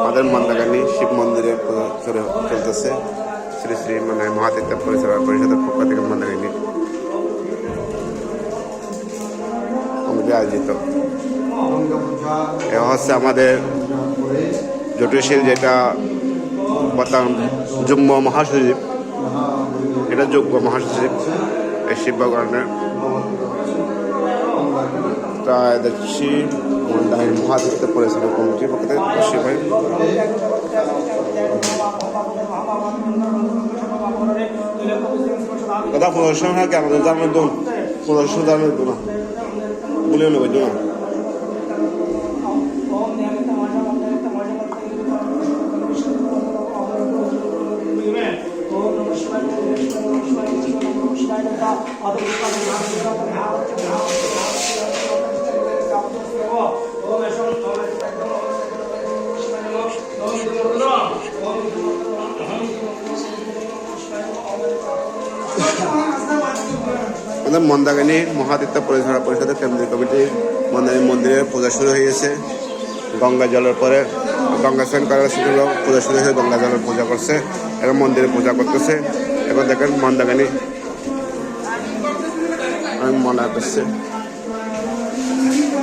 আমাদের মন্দাগানি শিব মন্দিরে পূজা চলতেছে শ্রী শ্রী মানে মহাতীর্থ পরিচালনা পরিষদের পক্ষ থেকে মন্দাগানি কমিটি আয়োজিত। এ হচ্ছে আমাদের জটিশীল যেটা বর্তমান যুগ্ম মহাসচিব, এটা যুগ্ম মহাসচিব এই শিব ভগবানের। তাই দেখছি মন্দাগানি মহাতীর্থ পরিচালনা কমিটির পক্ষ থেকে খুশি ভাই। কথা প্রদর্শন হয় কি আমাদের জানার দোন প্রদর্শন জানার দো না বলে নেবে দো না। আমাদের মন্দাগানি মহাতীর্থ পরিচালনা পরিষদের কেন্দ্রীয় কমিটির মন্দাগানি মন্দিরে পূজা শুরু হয়ে গেছে। গঙ্গা জলের পরে গঙ্গা স্নান করার পূজা শুরু হয়ে গঙ্গা জলের পূজা করছে, এখন মন্দিরে পূজা করতেছে। এখন দেখেন মন্দাগানি মনে করছে।